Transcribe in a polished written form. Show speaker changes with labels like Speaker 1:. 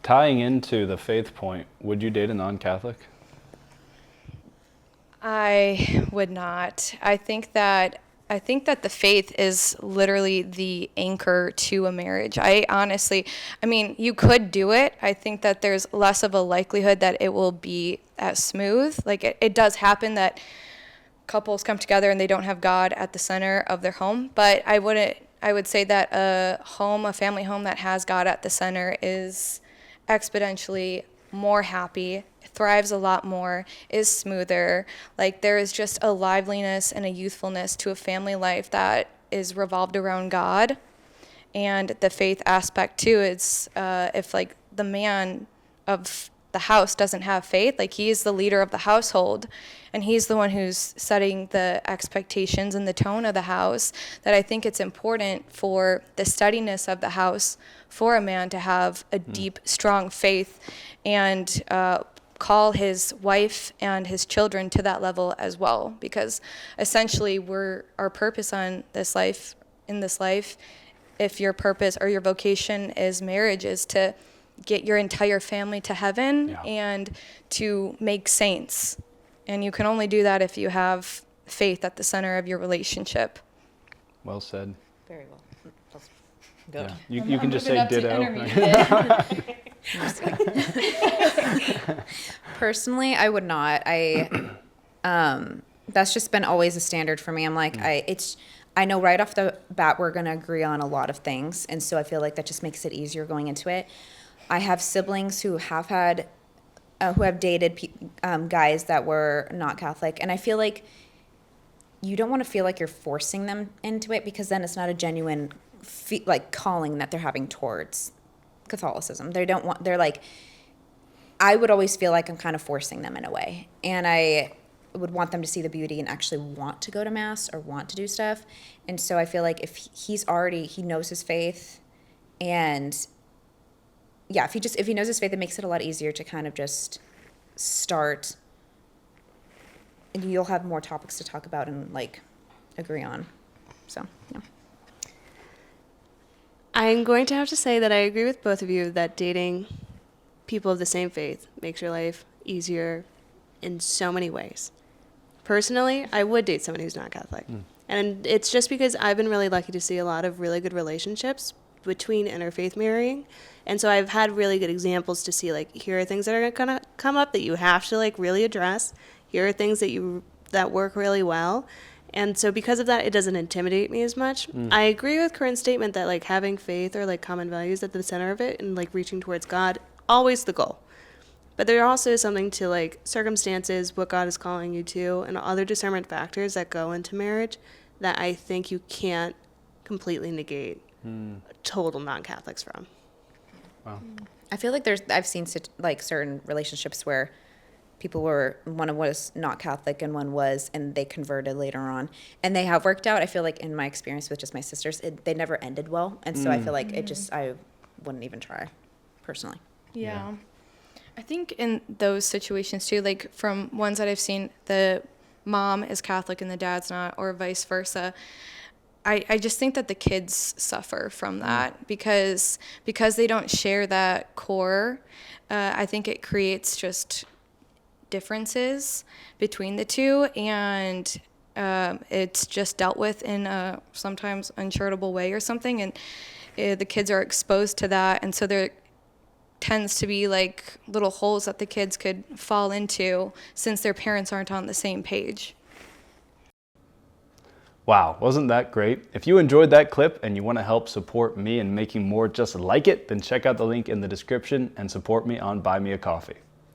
Speaker 1: Tying into the faith point, would you date a non-Catholic?
Speaker 2: I would not. I think that the faith is literally the anchor to a marriage. I mean, you could do it. I think that there's less of a likelihood that it will be as smooth. Like it does happen that couples come together and they don't have God at the center of their home, but I would say that a family home that has God at the center is exponentially more happy, thrives a lot more, is smoother. Like there is just a liveliness and a youthfulness to a family life that is revolved around God. And the faith aspect too is if like the man of the house doesn't have faith, like he's the leader of the household and he's the one who's setting the expectations and the tone of the house, that I think it's important for the steadiness of the house for a man to have a deep, strong faith and call his wife and his children to that level as well, because essentially our purpose in this life, if your purpose or your vocation is marriage, is to get your entire family to heaven and to make saints. And you can only do that if you have faith at the center of your relationship.
Speaker 1: Well said.
Speaker 3: Very well. That's good.
Speaker 1: Yeah. You can just say ditto.
Speaker 3: Personally, I would not. That's just been always a standard for me. I'm like, I know right off the bat we're going to agree on a lot of things, and so I feel like that just makes it easier going into it. I have siblings who have dated guys that were not Catholic, and I feel like you don't want to feel like you're forcing them into it, because then it's not a genuine calling that they're having towards Catholicism. They're like, I would always feel like I'm kind of forcing them in a way, and I would want them to see the beauty and actually want to go to mass or want to do stuff. And so I feel like if he knows his faith, and if he knows his faith, it makes it a lot easier to kind of just start, and you'll have more topics to talk about and like agree on. So, yeah.
Speaker 4: I'm going to have to say that I agree with both of you that dating people of the same faith makes your life easier in so many ways. Personally, I would date someone who's not Catholic. And it's just because I've been really lucky to see a lot of really good relationships between interfaith marrying. And so I've had really good examples to see, like, here are things that are going to come up that you have to, like, really address. Here are things that work really well. And so because of that, it doesn't intimidate me as much. I agree with Corinne's statement that, like, having faith or, like, common values at the center of it and, like, reaching towards God, always the goal. But there also is something to, like, circumstances, what God is calling you to, and other discernment factors that go into marriage that I think you can't completely negate total non-Catholics from.
Speaker 1: Wow.
Speaker 3: I feel like I've seen certain relationships where one was not Catholic and one was, and they converted later on, and they have worked out. I feel like in my experience with just my sisters, they never ended well, and so I feel like I wouldn't even try, personally.
Speaker 2: Yeah. I think in those situations too, like from ones that I've seen, the mom is Catholic and the dad's not, or vice versa. I just think that the kids suffer from that because they don't share that core. I think it creates just differences between the two, and it's just dealt with in a sometimes uncharitable way or something, and the kids are exposed to that, and so there tends to be like little holes that the kids could fall into since their parents aren't on the same page.
Speaker 1: Wow, wasn't that great? If you enjoyed that clip and you want to help support me in making more just like it, then check out the link in the description and support me on Buy Me a Coffee.